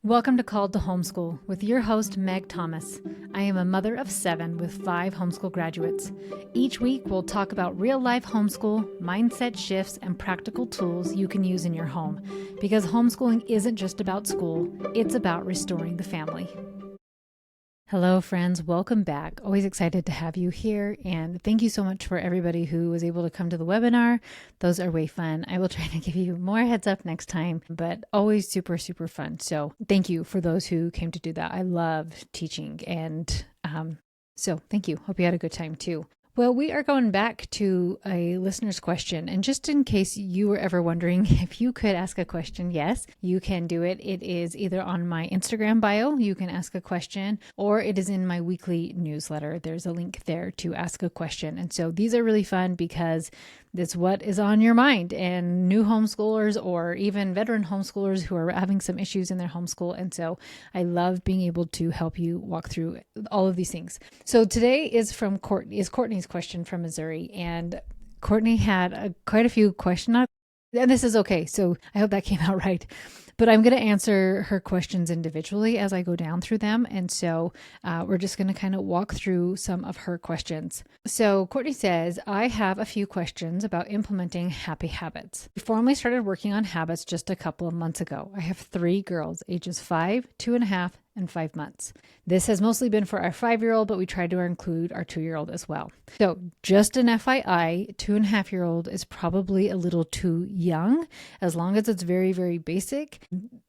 Welcome to Called to Homeschool with your host, Meg Thomas. I am a mother of 7 with 5 homeschool graduates. Each week, we'll talk about real-life homeschool, mindset shifts, and practical tools you can use in your home. Because homeschooling isn't just about school, it's about restoring the family. Hello, friends. Welcome back. Always excited to have you here. And thank you so much for everybody who was able to come to the webinar. Those are way fun. I will try to give you more heads up next time, but always super, super fun. So thank you for those who came to do that. I love teaching. And so thank you. Hope you had a good time too. Well, we are going back to a listener's question. And just in case you were ever wondering if you could ask a question, yes, you can do it. It is either on my Instagram bio, you can ask a question, or it is in my weekly newsletter. There's a link there to ask a question. And so these are really fun because it's what is on your mind, and new homeschoolers or even veteran homeschoolers who are having some issues in their homeschool. And so I love being able to help you walk through all of these things. So today is from Courtney's question from Missouri, and Courtney had quite a few questions. And this is okay. So I hope that came out right. But I'm going to answer her questions individually as I go down through them. And so we're just going to kind of walk through some of her questions. So Courtney says, I have a few questions about implementing happy habits. We formally started working on habits just a couple of months ago. I have 3 girls, ages 5, 2.5, and 5 months. This has mostly been for our 5-year-old, but we tried to include our 2-year-old as well. So just an FYI, 2.5-year-old is probably a little too young, as long as it's very, very basic,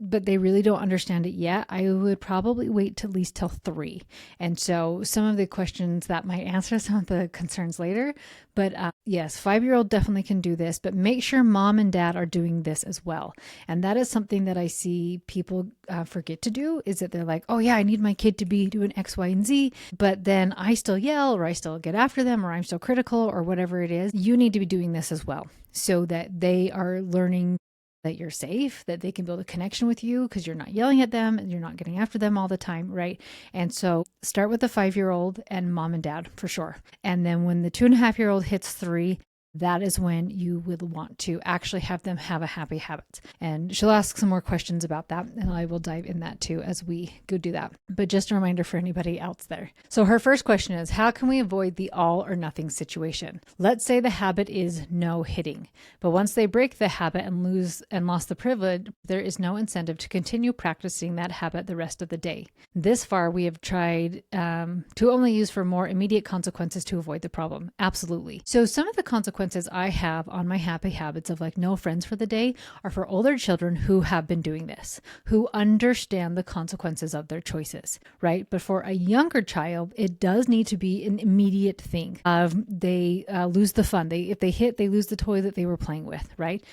but they really don't understand it yet. I would probably wait at least till 3. And so some of the questions that might answer some of the concerns later, but yes, 5-year-old definitely can do this, but make sure mom and dad are doing this as well. And that is something that I see people forget to do, is that they're like, oh yeah, I need my kid to be doing X, Y, and Z, but then I still yell, or I still get after them, or I'm still critical, or whatever it is. You need to be doing this as well, so that they are learning that you're safe, that they can build a connection with you because you're not yelling at them and you're not getting after them all the time, right? And so start with the 5-year-old and mom and dad for sure. And then when the 2.5-year-old hits 3, that is when you would want to actually have them have a happy habit. And she'll ask some more questions about that, and I will dive in that too as we go do that. But just a reminder for anybody else there. So her first question is, how can we avoid the all or nothing situation? Let's say the habit is no hitting, but once they break the habit and lost the privilege, there is no incentive to continue practicing that habit the rest of the day. This far, we have tried to only use for more immediate consequences to avoid the problem. Absolutely. So some of the consequences I have on my happy habits of like no friends for the day are for older children who have been doing this, who understand the consequences of their choices, right? But for a younger child, it does need to be an immediate thing. They lose the fun. If they hit, they lose the toy that they were playing with, right?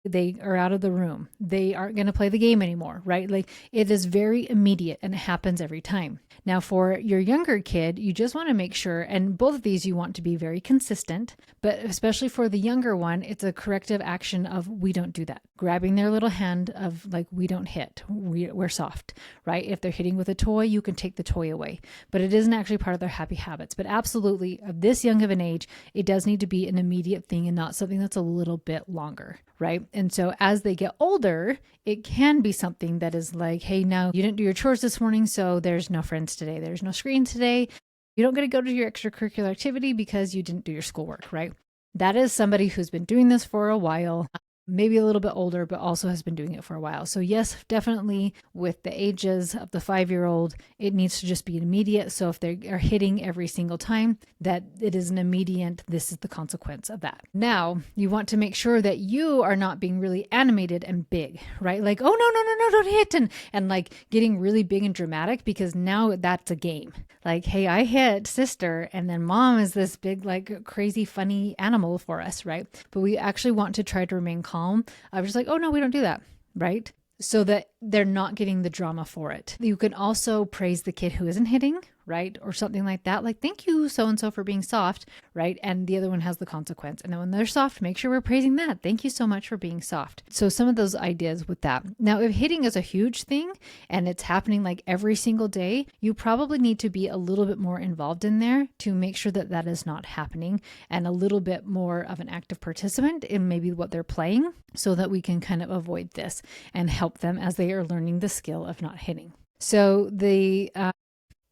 They are out of the room. They aren't going to play the game anymore, right? Like it is very immediate and it happens every time. Now for your younger kid, you just want to make sure, and both of these you want to be very consistent, but especially for the younger one, it's a corrective action of we don't do that. Grabbing their little hand of like, we don't hit, we're soft, right? If they're hitting with a toy, you can take the toy away, but it isn't actually part of their happy habits. But absolutely, of this young of an age, it does need to be an immediate thing and not something that's a little bit longer, right? And so as they get older, it can be something that is like, hey, now you didn't do your chores this morning, so there's no friends today. There's no screen today. You don't get to go to your extracurricular activity because you didn't do your schoolwork, right? That is somebody who's been doing this for a while, maybe a little bit older, but also has been doing it for a while. So yes, definitely with the ages of the 5-year-old, it needs to just be immediate. So if they are hitting every single time, that it is an immediate, this is the consequence of that. Now, you want to make sure that you are not being really animated and big, right? Like, oh, no, don't hit. And like getting really big and dramatic, because now that's a game. Like, hey, I hit sister, and then mom is this big, like crazy, funny animal for us, right? But we actually want to try to remain calm. I was just like, oh no, we don't do that, right? So that they're not getting the drama for it. You can also praise the kid who isn't hitting, right? Or something like that. Like, thank you, so-and-so, for being soft, right? And the other one has the consequence. And then when they're soft, make sure we're praising that. Thank you so much for being soft. So some of those ideas with that. Now, if hitting is a huge thing and it's happening like every single day, you probably need to be a little bit more involved in there to make sure that that is not happening, and a little bit more of an active participant in maybe what they're playing, so that we can kind of avoid this and help them as they are learning the skill of not hitting. So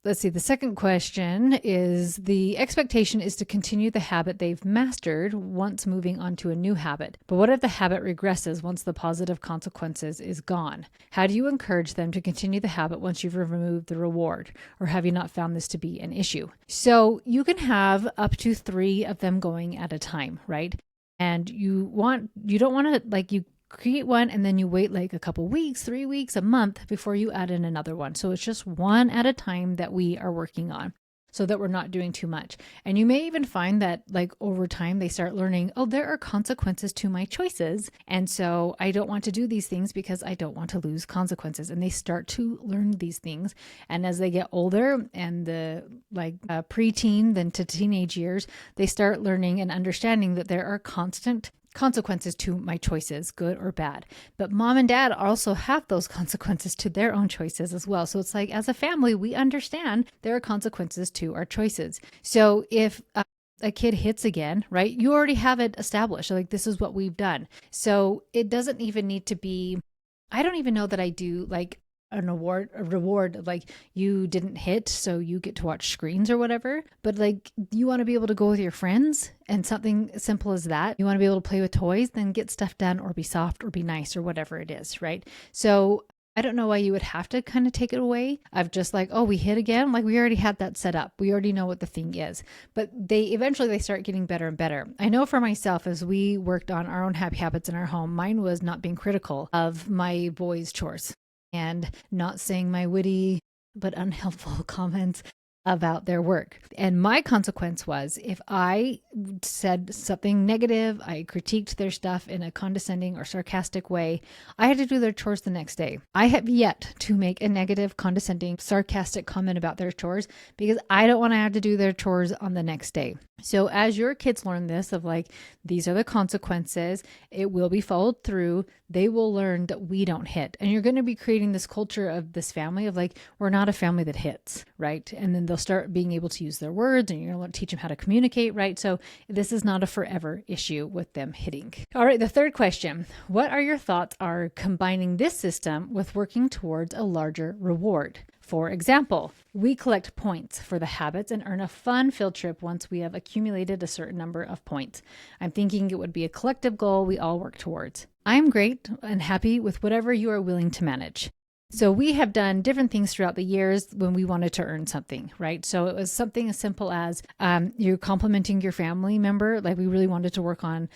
let's see, the second question is, the expectation is to continue the habit they've mastered once moving on to a new habit. But what if the habit regresses once the positive consequences is gone? How do you encourage them to continue the habit once you've removed the reward? Or have you not found this to be an issue? So you can have up to 3 of them going at a time, right? And you don't want to, like, you create one and then you wait like a couple weeks, 3 weeks, a month before you add in another one. So it's just one at a time that we are working on, so that we're not doing too much. And you may even find that like over time they start learning, oh, there are consequences to my choices. And so I don't want to do these things because I don't want to lose consequences. And they start to learn these things. And as they get older and the preteen then to teenage years, they start learning and understanding that there are constant consequences to my choices, good or bad. But mom and dad also have those consequences to their own choices as well. So it's like, as a family, we understand there are consequences to our choices. So if a kid hits again, right, you already have it established. Like, this is what we've done. So it doesn't even need to be, I don't even know that I do like a reward, like you didn't hit, so you get to watch screens or whatever. But like, you want to be able to go with your friends, and something simple as that. You want to be able to play with toys, then get stuff done, or be soft, or be nice, or whatever it is, right? So I don't know why you would have to kind of take it away of just like, oh, we hit again. Like, we already had that set up. We already know what the thing is. But they start getting better and better. I know for myself, as we worked on our own happy habits in our home, mine was not being critical of my boys' chores and not saying my witty but unhelpful comments about their work. And my consequence was, if I said something negative, I critiqued their stuff in a condescending or sarcastic way, I had to do their chores the next day. I have yet to make a negative, condescending, sarcastic comment about their chores, because I don't want to have to do their chores on the next day. So as your kids learn this of like, these are the consequences, it will be followed through, they will learn that we don't hit. And you're going to be creating this culture of this family of like, we're not a family that hits, right? And then they'll start being able to use their words, and you're going to teach them how to communicate, right? So this is not a forever issue with them hitting. All right, the third question. What are your thoughts are combining this system with working towards a larger reward? For example, we collect points for the habits and earn a fun field trip once we have accumulated a certain number of points. I'm thinking it would be a collective goal we all work towards. I'm great and happy with whatever you are willing to manage. So we have done different things throughout the years when we wanted to earn something, right? So it was something as simple as you're complimenting your family member. Like, we really wanted to work on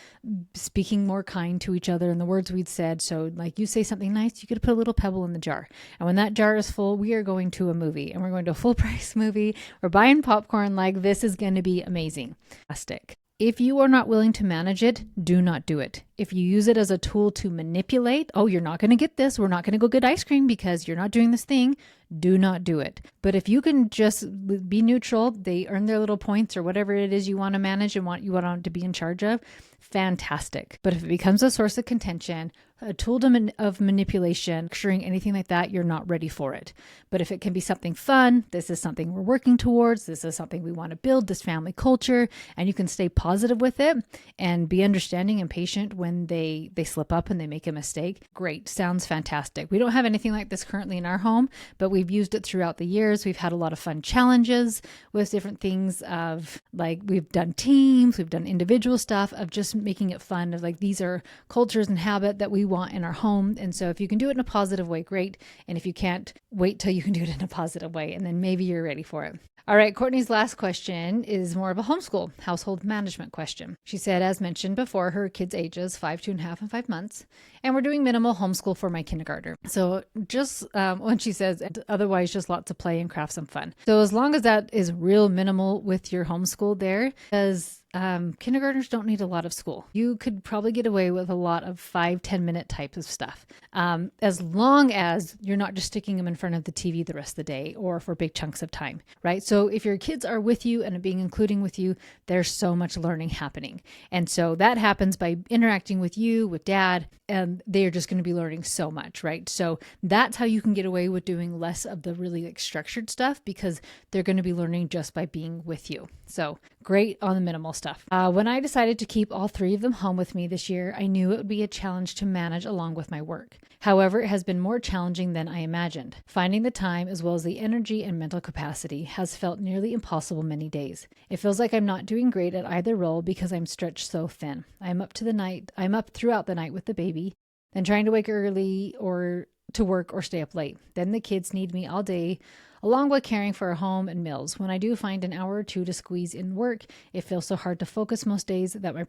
speaking more kind to each other and the words we'd said. So like, you say something nice, you could put a little pebble in the jar. And when that jar is full, we are going to a movie, and we're going to a full price movie. We're buying popcorn. Like, this is going to be amazing. Fantastic. If you are not willing to manage it, do not do it. If you use it as a tool to manipulate, oh, you're not going to get this, we're not going to go get ice cream because you're not doing this thing, do not do it. But if you can just be neutral, they earn their little points or whatever it is you want to manage and you want to be in charge of, fantastic. But if it becomes a source of contention, a tool of manipulation, lecturing, anything like that, you're not ready for it. But if it can be something fun, this is something we're working towards, this is something we want to build, this family culture, and you can stay positive with it and be understanding and patient when they slip up and they make a mistake, great, sounds fantastic. We don't have anything like this currently in our home, but we've used it throughout the years. We've had a lot of fun challenges with different things of like, we've done teams, we've done individual stuff of just making it fun of like, these are cultures and habit that we want in our home. And so if you can do it in a positive way, great. And if you can't, wait till you can do it in a positive way, and then maybe you're ready for it. All right, Courtney's last question is more of a homeschool household management question. She said, as mentioned before, her kids' ages 5, 2.5, and 5 months, and we're doing minimal homeschool for my kindergartner. So just when she says, otherwise just lots of play and craft, some fun. So as long as that is real minimal with your homeschool there, because kindergartners don't need a lot of school. You could probably get away with a lot of 5-10 minute types of stuff, as long as you're not just sticking them in front of the TV the rest of the day or for big chunks of time, right? So if your kids are with you and being including with you, there's so much learning happening. And so that happens by interacting with you, with dad, and they're just going to be learning so much, right? So that's how you can get away with doing less of the really like structured stuff, because they're going to be learning just by being with you. So great on the minimal stuff. When I decided to keep all 3 of them home with me this year, I knew it would be a challenge to manage along with my work. However, it has been more challenging than I imagined. Finding the time as well as the energy and mental capacity has felt nearly impossible many days. It feels like I'm not doing great at either role because I'm stretched so thin. I'm up throughout the night with the baby, then trying to wake early or to work or stay up late. Then the kids need me all day, along with caring for our home and meals. When I do find an hour or 2 to squeeze in work, it feels so hard to focus most days that my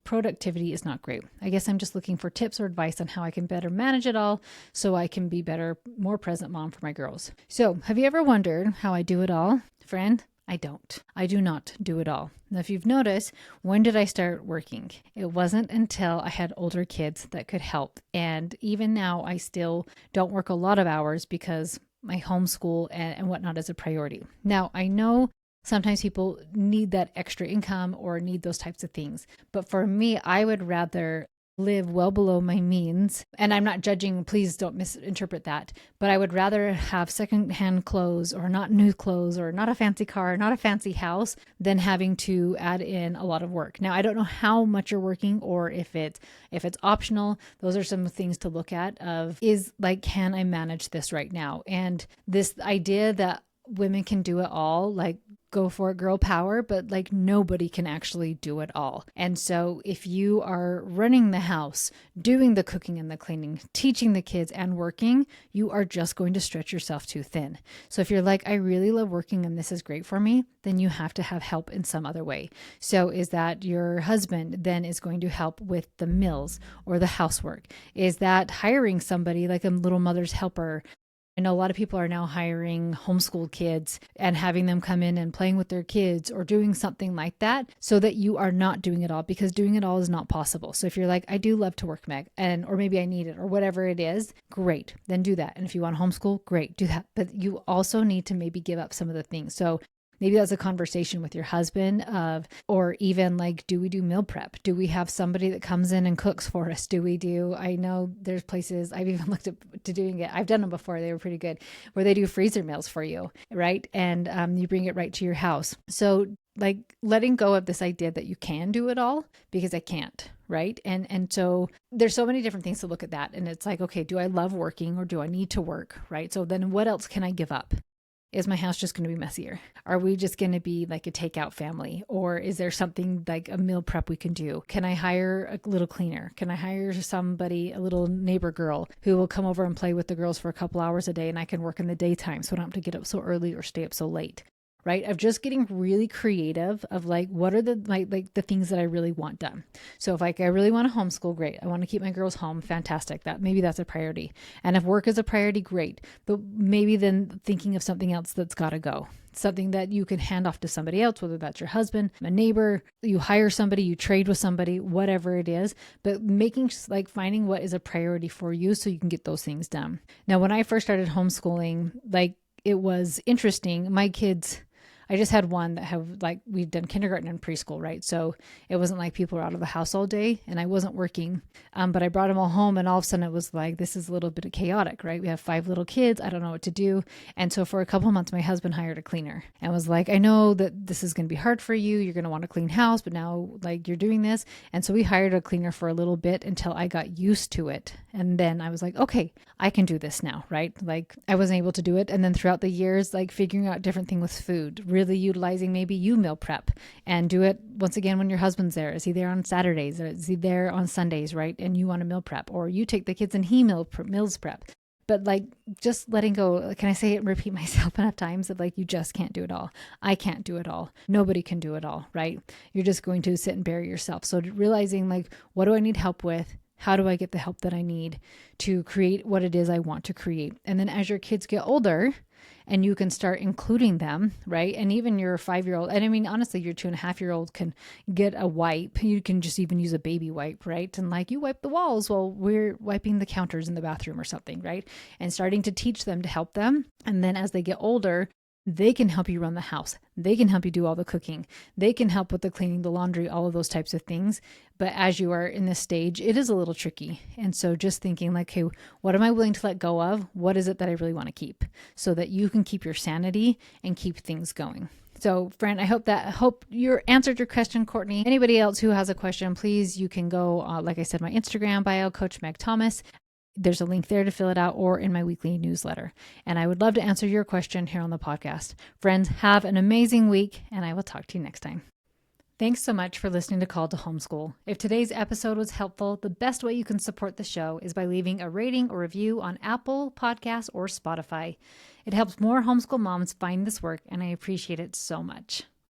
productivity is not great. I guess I'm just looking for tips or advice on how I can better manage it all so I can be better, more present mom for my girls. So, have you ever wondered how I do it all? Friend, I don't. I do not do it all. Now, if you've noticed, when did I start working? It wasn't until I had older kids that could help. And even now, I still don't work a lot of hours because my homeschool and whatnot is a priority. Now, I know sometimes people need that extra income or need those types of things. But for me, I would rather live well below my means. And I'm not judging, please don't misinterpret that. But I would rather have secondhand clothes or not new clothes or not a fancy car, not a fancy house than having to add in a lot of work. Now, I don't know how much you're working or if it's optional. Those are some things to look at can I manage this right now? And this idea that women can do it all, like go for it, girl power, but like nobody can actually do it all. And so if you are running the house, doing the cooking and the cleaning, teaching the kids and working, you are just going to stretch yourself too thin. So if you're like, I really love working and this is great for me, then you have to have help in some other way. So is that your husband then is going to help with the meals or the housework? Is that hiring somebody like a little mother's helper? I know a lot of people are now hiring homeschool kids and having them come in and playing with their kids or doing something like that so that you are not doing it all, because doing it all is not possible. So if you're like, I do love to work, Meg, or maybe I need it or whatever it is, great, then do that. And if you want homeschool, great, do that. But you also need to maybe give up some of the things. So maybe that's a conversation with your husband or even like, do we do meal prep? Do we have somebody that comes in and cooks for us? I know there's places I've even looked at to doing it. I've done them before. They were pretty good, where they do freezer meals for you, right? And you bring it right to your house. So like letting go of this idea that you can do it all, because I can't, right? And so there's so many different things to look at that. And it's like, okay, do I love working or do I need to work, right? So then what else can I give up? Is my house just going to be messier? Are we just going to be like a takeout family? Or is there something like a meal prep we can do? Can I hire a little cleaner? Can I hire somebody, a little neighbor girl who will come over and play with the girls for a couple hours a day, and I can work in the daytime so I don't have to get up so early or stay up so late? Right? Of just getting really creative of like, what are the the things that I really want done? So if like I really want to homeschool, great. I want to keep my girls home, fantastic. Maybe that's a priority. And if work is a priority, great. But maybe then thinking of something else that's got to go. Something that you can hand off to somebody else, whether that's your husband, a neighbor, you hire somebody, you trade with somebody, whatever it is, but finding what is a priority for you so you can get those things done. Now, when I first started homeschooling, it was interesting. My kids, I just had one that we've done kindergarten and preschool, right? So it wasn't like people were out of the house all day and I wasn't working, but I brought them all home and all of a sudden it was like, this is a little bit chaotic, right? We have 5 little kids. I don't know what to do. And so for a couple of months, my husband hired a cleaner and was like, I know that this is going to be hard for you. You're going to want a clean house, but now you're doing this. And so we hired a cleaner for a little bit until I got used to it. And then I was like, okay, I can do this now, right? I wasn't able to do it. And then throughout the years, figuring out different thing with food, really utilizing maybe you meal prep and do it once again when your husband's there. Is he there on Saturdays or is he there on Sundays, right? And you want a meal prep, or you take the kids and he meals prep. But just letting go, can I say it and repeat myself enough times that you just can't do it all. I can't do it all. Nobody can do it all, right? You're just going to sit and bury yourself. So realizing what do I need help with? How do I get the help that I need to create what it is I want to create? And then as your kids get older and you can start including them, right? And even your 5-year-old, and I mean, honestly, your 2.5-year-old can get a wipe. You can just even use a baby wipe, right? And like you wipe the walls while we're wiping the counters in the bathroom or something, right? And starting to teach them to help them. And then as they get older, they can help you run the house. They can help you do all the cooking. They can help with the cleaning, the laundry, all of those types of things. But as you are in this stage, it is a little tricky. And so just thinking like, hey, what am I willing to let go of? What is it that I really want to keep so that you can keep your sanity and keep things going? So friend, I hope you answered your question, Courtney. Anybody else who has a question, please, you can go, like I said, my Instagram bio, Coach Meg Thomas. There's a link there to fill it out or in my weekly newsletter. And I would love to answer your question here on the podcast. Friends, have an amazing week, and I will talk to you next time. Thanks so much for listening to Call to Homeschool. If today's episode was helpful, the best way you can support the show is by leaving a rating or review on Apple Podcasts or Spotify. It helps more homeschool moms find this work, and I appreciate it so much.